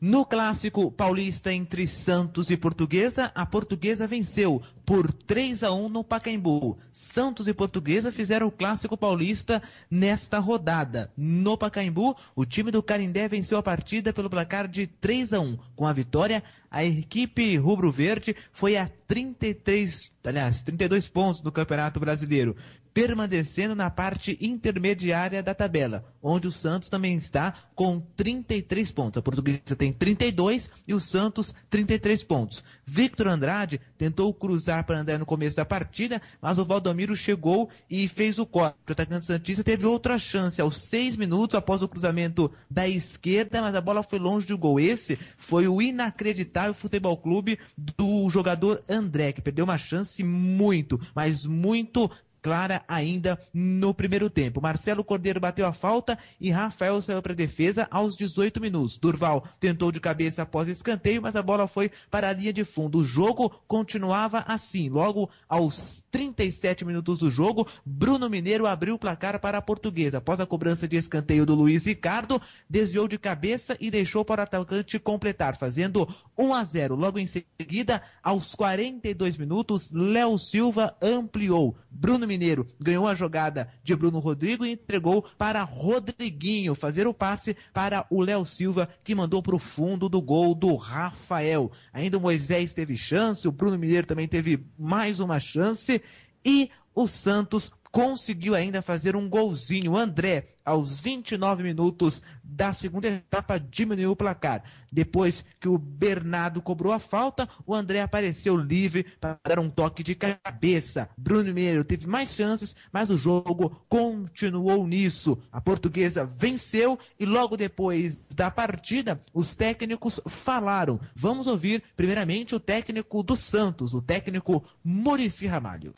No clássico paulista entre Santos e Portuguesa, a Portuguesa venceu por 3-1 no Pacaembu. Santos e Portuguesa fizeram o clássico paulista nesta rodada. No Pacaembu, o time do Canindé venceu a partida pelo placar de 3-1. Com a vitória, a equipe rubro-verde foi a 32 pontos no Campeonato Brasileiro, permanecendo na parte intermediária da tabela, onde o Santos também está com 33 pontos. A Portuguesa tem 32 e o Santos 33 pontos. Victor Andrade tentou cruzar para André no começo da partida, mas o Valdomiro chegou e fez o corte. O atacante santista teve outra chance aos 6 minutos após o cruzamento da esquerda, mas a bola foi longe do gol. Esse foi o inacreditável Futebol Clube do jogador André, que perdeu uma chance muito, mas muito clara ainda no primeiro tempo. Marcelo Cordeiro bateu a falta e Rafael saiu para a defesa aos 18 minutos. Durval tentou de cabeça após escanteio, mas a bola foi para a linha de fundo. O jogo continuava assim. Logo aos 37 minutos do jogo, Bruno Mineiro abriu o placar para a Portuguesa. Após a cobrança de escanteio do Luiz Ricardo, desviou de cabeça e deixou para o atacante completar, fazendo 1-0. Logo em seguida, aos 42 minutos, Léo Silva ampliou. Bruno Mineiro ganhou a jogada de Bruno Rodrigo e entregou para Rodriguinho fazer o passe para o Léo Silva, que mandou para o fundo do gol do Rafael. Ainda o Moisés teve chance, o Bruno Mineiro também teve mais uma chance e o Santos conseguiu ainda fazer um golzinho. André, aos 29 minutos da segunda etapa, diminuiu o placar. Depois que o Bernardo cobrou a falta, o André apareceu livre para dar um toque de cabeça. Bruno Mineiro teve mais chances, mas o jogo continuou nisso. A Portuguesa venceu e logo depois da partida, os técnicos falaram. Vamos ouvir primeiramente o técnico do Santos, o técnico Muricy Ramalho.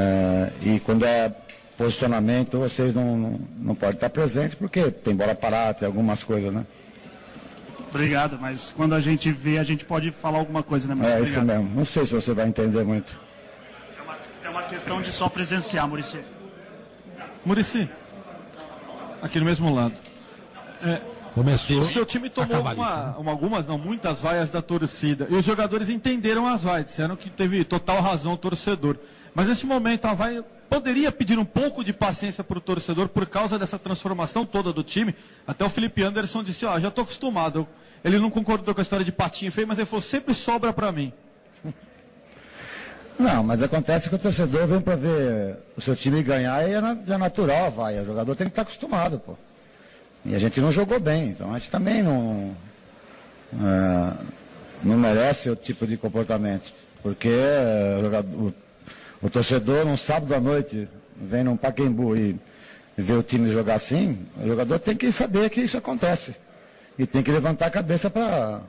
E quando é posicionamento, vocês não podem estar presentes porque tem bola parada, tem algumas coisas, né? Obrigado, mas quando a gente vê, a gente pode falar alguma coisa, né? Mas isso mesmo. Não sei se você vai entender muito. É uma questão de só presenciar, Muricy. Muricy, aqui no mesmo lado. Começou. O seu time tomou muitas vaias da torcida. E os jogadores entenderam as vaias, disseram que teve total razão o torcedor. Mas nesse momento a vaia poderia pedir um pouco de paciência para o torcedor por causa dessa transformação toda do time. Até o Felipe Anderson disse, já estou acostumado. Ele não concordou com a história de patinho feio, mas ele falou, sempre sobra para mim. Não, mas acontece que o torcedor vem para ver o seu time ganhar e é natural a vaia. O jogador tem que estar acostumado, pô. E a gente não jogou bem, então a gente também não merece o tipo de comportamento. Porque o torcedor, num sábado à noite, vem num Pacaembu e vê o time jogar assim, o jogador tem que saber que isso acontece. E tem que levantar a cabeça para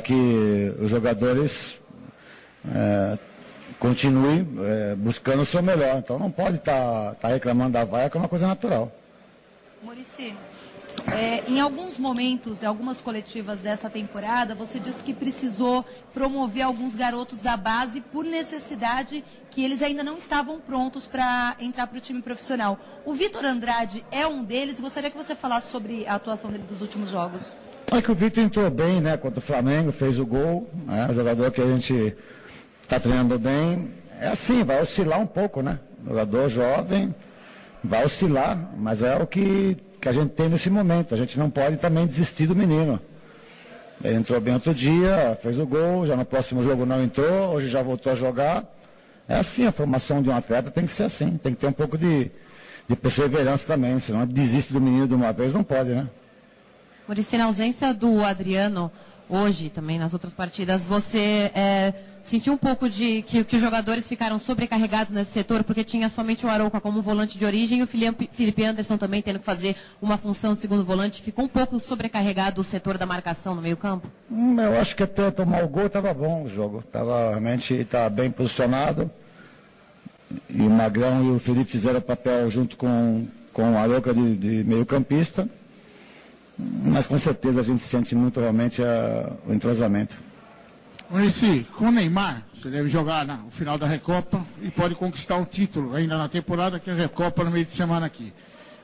que os jogadores continuem buscando o seu melhor. Então não pode estar reclamando da vaia, que é uma coisa natural. Muricy, em alguns momentos, em algumas coletivas dessa temporada, você disse que precisou promover alguns garotos da base por necessidade, que eles ainda não estavam prontos para entrar para o time profissional. O Victor Andrade é um deles e gostaria que você falasse sobre a atuação dele dos últimos jogos. É que o Victor entrou bem, né, contra o Flamengo, fez o gol, né, o jogador que a gente está treinando bem. É assim, vai oscilar um pouco, né? Jogador jovem, vai oscilar, mas é o que a gente tem nesse momento. A gente não pode também desistir do menino. Ele entrou bem outro dia, fez o gol, já no próximo jogo não entrou, hoje já voltou a jogar. É assim, a formação de um atleta tem que ser assim, tem que ter um pouco de perseverança também, senão desiste do menino de uma vez, não pode, né? Muricy, na ausência do Adriano, hoje também nas outras partidas, você sentiu um pouco de que os jogadores ficaram sobrecarregados nesse setor, porque tinha somente o Arouca como volante de origem e o Felipe Anderson também tendo que fazer uma função de segundo volante. Ficou um pouco sobrecarregado o setor da marcação no meio campo? Eu acho que até tomar o gol estava bom o jogo. Realmente tá bem posicionado. E o Magrão e o Felipe fizeram o papel junto com o Arouca de meio campista. Mas com certeza a gente sente muito realmente o entrosamento. Muricy, com o Neymar, você deve jogar no final da Recopa e pode conquistar um título ainda na temporada, que é a Recopa no meio de semana aqui.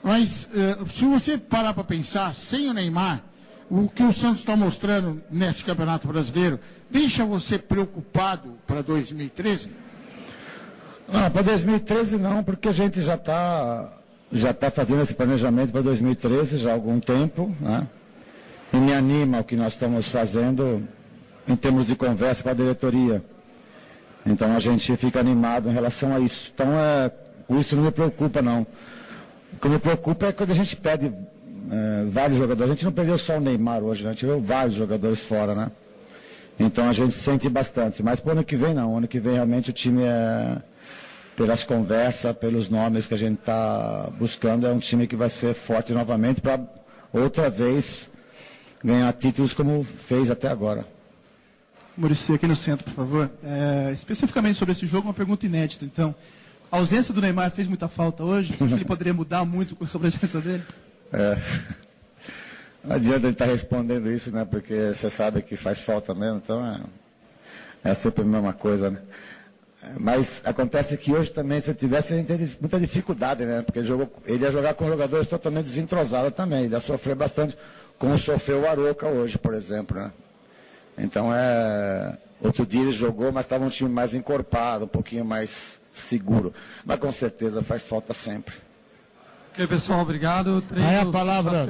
Mas se você parar para pensar, sem o Neymar, O que o Santos está mostrando nesse Campeonato Brasileiro deixa você preocupado para 2013? Não, para 2013 não, porque a gente já tá fazendo esse planejamento para 2013 já há algum tempo, né? E me anima o que nós estamos fazendo em termos de conversa com a diretoria. Então a gente fica animado em relação a isso. Então isso não me preocupa não. O que me preocupa é quando a gente perde vários jogadores. A gente não perdeu só o Neymar hoje, né? A gente viu vários jogadores fora, né? Então a gente sente bastante. Mas para o ano que vem não. O ano que vem realmente o time pelas conversas, pelos nomes que a gente está buscando, é um time que vai ser forte novamente para outra vez ganhar títulos como fez até agora. Muricy, aqui no centro, por favor. Especificamente sobre esse jogo, uma pergunta inédita. Então, a ausência do Neymar fez muita falta hoje? Você acha que ele poderia mudar muito com a presença dele? Não adianta ele estar respondendo isso, né? Porque você sabe que faz falta mesmo, então é sempre a mesma coisa, né? Mas acontece que hoje também, se ele tivesse, ele teria muita dificuldade, né? Porque ele ia jogar com jogadores totalmente desentrosados também. Ele ia sofrer bastante, como sofreu o Arouca hoje, por exemplo, né? Então, outro dia ele jogou, mas estava um time mais encorpado, um pouquinho mais seguro. Mas com certeza faz falta sempre. Ok, pessoal, obrigado. Aí a palavra.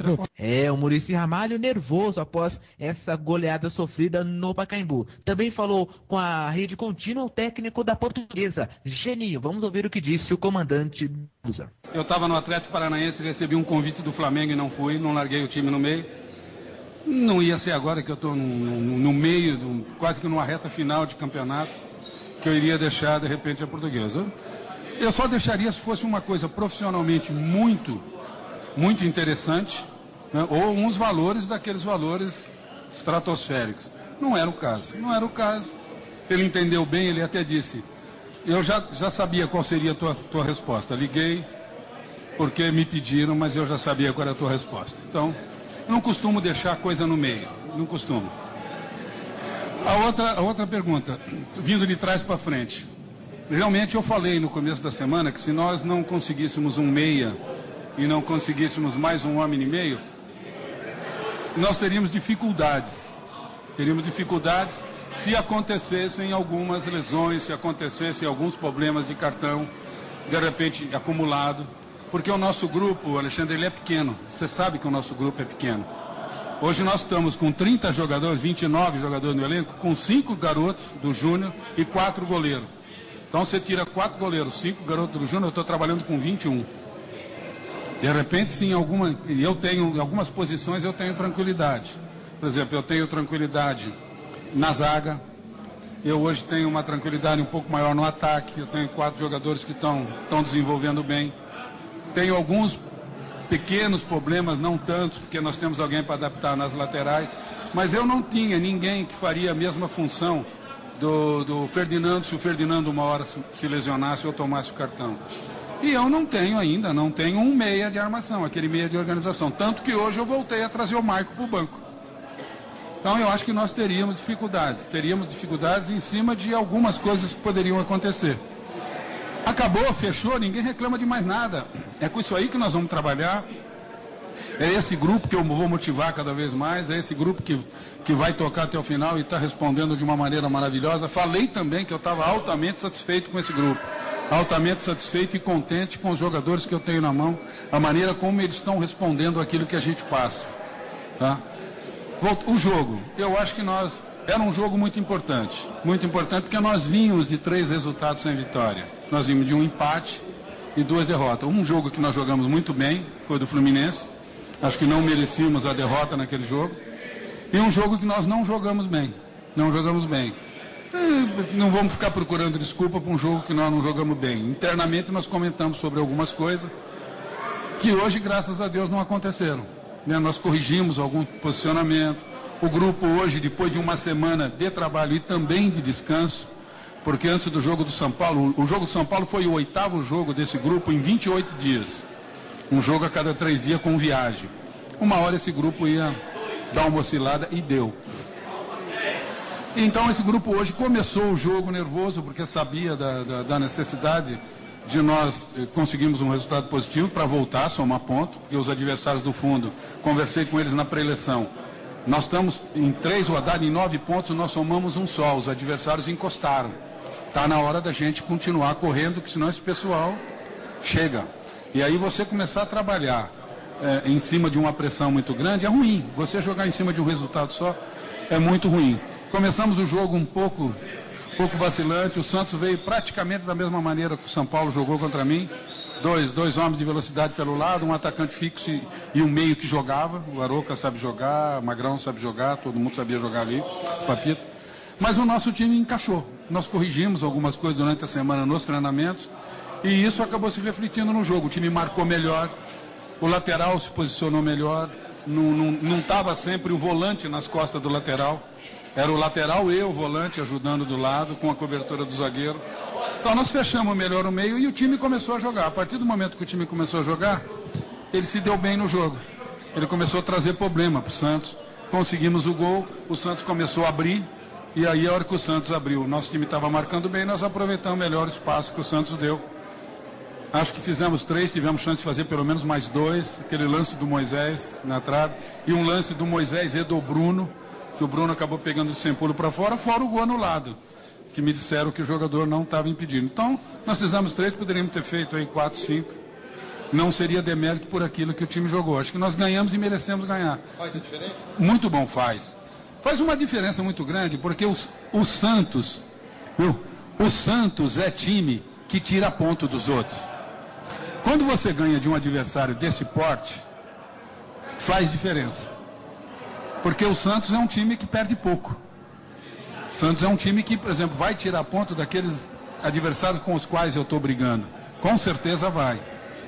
O Muricy Ramalho nervoso após essa goleada sofrida no Pacaembu. Também falou com a rede contínua o técnico da Portuguesa, Geninho. Vamos ouvir o que disse o comandante Busa. Eu estava no Atlético Paranaense, recebi um convite do Flamengo e não fui, não larguei o time no meio. Não ia ser agora que eu estou no meio, quase que numa reta final de campeonato, que eu iria deixar de repente a Portuguesa. Eu só deixaria se fosse uma coisa profissionalmente muito, muito interessante, né? Ou uns valores daqueles valores estratosféricos. Não era o caso. Ele entendeu bem, ele até disse, eu já sabia qual seria a tua resposta. Liguei porque me pediram, mas eu já sabia qual era a tua resposta. Então, eu não costumo deixar coisa no meio, não costumo. A outra pergunta, vindo de trás para frente. Realmente eu falei no começo da semana que se nós não conseguíssemos um meia e não conseguíssemos mais um homem e meio, nós teríamos dificuldades. Teríamos dificuldades se acontecessem algumas lesões, se acontecessem alguns problemas de cartão, de repente acumulado. Porque o nosso grupo, Alexandre, ele é pequeno. Você sabe que o nosso grupo é pequeno. Hoje nós estamos com 30 jogadores, 29 jogadores no elenco, com 5 garotos do Júnior e 4 goleiros. Então você tira 4 goleiros, 5 garotos do Júnior, eu estou trabalhando com 21. De repente, sim, em algumas posições eu tenho tranquilidade. Por exemplo, eu tenho tranquilidade na zaga. Eu hoje tenho uma tranquilidade um pouco maior no ataque. Eu tenho 4 jogadores que estão desenvolvendo bem. Tenho alguns pequenos problemas, não tantos, porque nós temos alguém para adaptar nas laterais. Mas eu não tinha ninguém que faria a mesma função do Ferdinando, se o Ferdinando uma hora se lesionasse ou tomasse o cartão. E eu não tenho um meia de armação, aquele meia de organização. Tanto que hoje eu voltei a trazer o Marco para o banco. Então eu acho que nós teríamos dificuldades em cima de algumas coisas que poderiam acontecer. Acabou, fechou, ninguém reclama de mais nada. É com isso aí que nós vamos trabalhar. É esse grupo que eu vou motivar cada vez mais, é esse grupo que vai tocar até o final e está respondendo de uma maneira maravilhosa. Falei também que eu estava altamente satisfeito com esse grupo, altamente satisfeito e contente com os jogadores que eu tenho na mão, a maneira como eles estão respondendo aquilo que a gente passa. Tá? O jogo, eu acho que era um jogo muito importante porque nós vínhamos de 3 resultados sem vitória. Nós vimos de um empate e 2 derrotas. Um jogo que nós jogamos muito bem, foi do Fluminense. Acho que não merecíamos a derrota naquele jogo. E um jogo que nós não jogamos bem. Não vamos ficar procurando desculpa para um jogo que nós não jogamos bem. Internamente nós comentamos sobre algumas coisas que hoje, graças a Deus, não aconteceram. Né? Nós corrigimos algum posicionamento. O grupo hoje, depois de uma semana de trabalho e também de descanso, porque antes do jogo do São Paulo, o jogo do São Paulo foi o 8º jogo desse grupo em 28 dias. Um jogo a cada 3 dias com viagem. Uma hora esse grupo ia dar uma oscilada e deu. Então esse grupo hoje começou o jogo nervoso, porque sabia da necessidade de nós conseguirmos um resultado positivo para voltar, somar ponto, porque os adversários do fundo, conversei com eles na pré-eleição, Nós estamos em 3 rodadas, em 9 pontos, nós somamos um só. Os adversários encostaram. Está na hora da gente continuar correndo, que senão esse pessoal chega. E aí você começar a trabalhar em cima de uma pressão muito grande é ruim. Você jogar em cima de um resultado só é muito ruim. Começamos o jogo um pouco vacilante. O Santos veio praticamente da mesma maneira que o São Paulo jogou contra mim. Dois homens de velocidade pelo lado, um atacante fixo e um meio que jogava. O Arouca sabe jogar, o Magrão sabe jogar, todo mundo sabia jogar ali, o Papito. Mas o nosso time encaixou. Nós corrigimos algumas coisas durante a semana nos treinamentos e isso acabou se refletindo no jogo. O time marcou melhor, o lateral se posicionou melhor, não estava sempre o volante nas costas do lateral. Era o lateral e o volante ajudando do lado com a cobertura do zagueiro. Então nós fechamos melhor o meio e o time começou a jogar. A partir do momento que o time começou a jogar, ele se deu bem no jogo. Ele começou a trazer problema para o Santos. Conseguimos o gol, o Santos começou a abrir. E aí a hora que o Santos abriu, o nosso time estava marcando bem, nós aproveitamos melhor o espaço que o Santos deu. Acho que fizemos 3, tivemos chance de fazer pelo menos mais 2. Aquele lance do Moisés na trave. E um lance do Moisés e do Bruno, que o Bruno acabou pegando de sem pulo para fora o gol anulado. Que me disseram que o jogador não estava impedindo. Então, nós fizemos 3, poderíamos ter feito aí 4, 5. Não seria demérito por aquilo que o time jogou. Acho que nós ganhamos e merecemos ganhar. Faz a diferença? Muito bom, faz. Faz uma diferença muito grande, porque o Santos, viu? O Santos é time que tira ponto dos outros. Quando você ganha de um adversário desse porte, faz diferença. Porque o Santos é um time que perde pouco. O Santos é um time que, por exemplo, vai tirar ponto daqueles adversários com os quais eu estou brigando. Com certeza vai.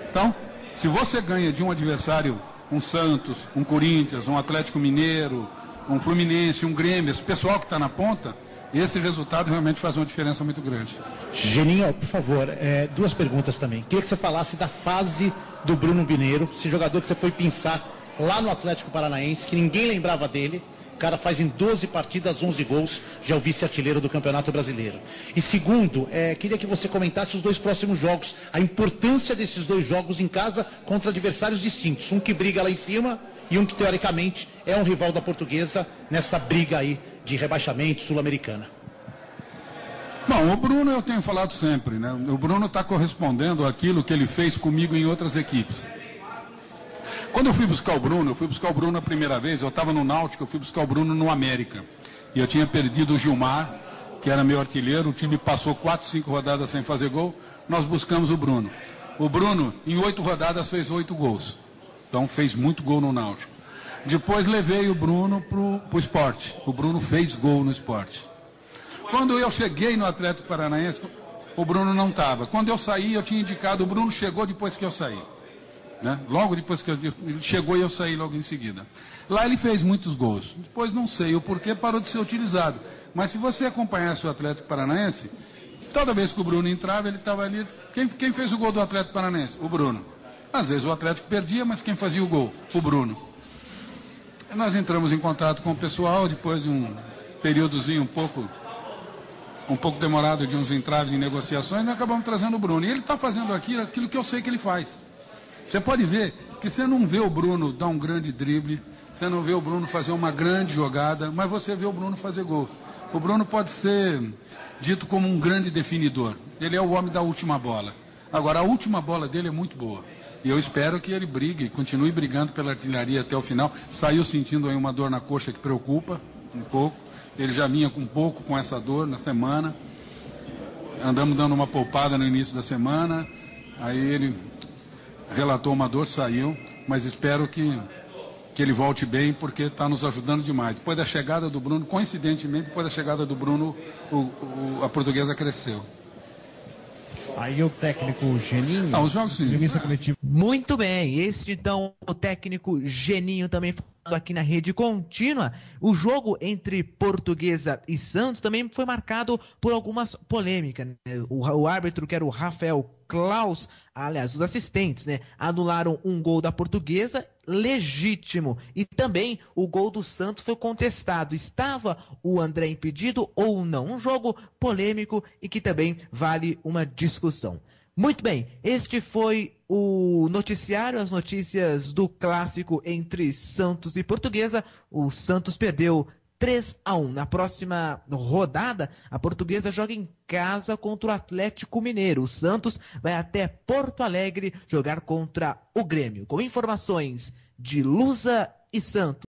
Então, se você ganha de um adversário, um Santos, um Corinthians, um Atlético Mineiro, um Fluminense, um Grêmio, esse pessoal que está na ponta, esse resultado realmente faz uma diferença muito grande. Geninho, por favor, 2 perguntas também. Queria que você falasse da fase do Bruno Mineiro, esse jogador que você foi pensar lá no Atlético Paranaense, que ninguém lembrava dele. O cara faz em 12 partidas, 11 gols, já é o vice-artilheiro do Campeonato Brasileiro. E segundo, queria que você comentasse os 2 próximos jogos, a importância desses 2 jogos em casa contra adversários distintos. Um que briga lá em cima e um que, teoricamente, é um rival da Portuguesa nessa briga aí de rebaixamento sul-americana. Bom, o Bruno eu tenho falado sempre, né? O Bruno está correspondendo àquilo que ele fez comigo em outras equipes. Quando eu fui buscar o Bruno a primeira vez, eu estava no Náutico, eu fui buscar o Bruno no América. E eu tinha perdido o Gilmar, que era meu artilheiro, o time passou 4, 5 rodadas sem fazer gol, nós buscamos o Bruno. O Bruno, em 8 rodadas, fez 8 gols. Então fez muito gol no Náutico. Depois levei o Bruno para o Sport. O Bruno fez gol no Sport. Quando eu cheguei no Atlético Paranaense, o Bruno não estava. Quando eu saí, eu tinha indicado, o Bruno chegou depois que eu saí. Né? Logo depois que ele chegou e eu saí logo em seguida. Lá ele fez muitos gols. Depois não sei o porquê, parou de ser utilizado. Mas se você acompanhasse o Atlético Paranaense, toda vez que o Bruno entrava, ele estava ali. Quem fez o gol do Atlético Paranaense? O Bruno. Às vezes o Atlético perdia, mas quem fazia o gol? O Bruno. E nós entramos em contato com o pessoal, depois de um períodozinho um pouco demorado de uns entraves em negociações, nós acabamos trazendo o Bruno. E ele está fazendo aquilo que eu sei que ele faz. Você pode ver que você não vê o Bruno dar um grande drible, você não vê o Bruno fazer uma grande jogada, mas você vê o Bruno fazer gol. O Bruno pode ser dito como um grande definidor. Ele é o homem da última bola. Agora, a última bola dele é muito boa. E eu espero que ele continue brigando pela artilharia até o final. Saiu sentindo aí uma dor na coxa que preocupa um pouco. Ele já vinha um pouco com essa dor na semana. Andamos dando uma poupada no início da semana. Aí ele relatou uma dor, saiu. Mas espero que ele volte bem, porque está nos ajudando demais. Depois da chegada do Bruno, coincidentemente, depois da chegada do Bruno, a Portuguesa cresceu. Aí o técnico Geninho. Os jogos sim. Muito bem, este então o técnico Geninho também falando aqui na Rede Contínua. O jogo entre Portuguesa e Santos também foi marcado por algumas polêmicas, né? O árbitro, que era o Rafael Klaus, aliás, os assistentes, né, anularam um gol da Portuguesa legítimo, e também o gol do Santos foi contestado. Estava o André impedido ou não? Um jogo polêmico e que também vale uma discussão. Muito bem, este foi o noticiário, as notícias do clássico entre Santos e Portuguesa. O Santos perdeu 3-1. Na próxima rodada, a Portuguesa joga em casa contra o Atlético Mineiro. O Santos vai até Porto Alegre jogar contra o Grêmio. Com informações de Lusa e Santos.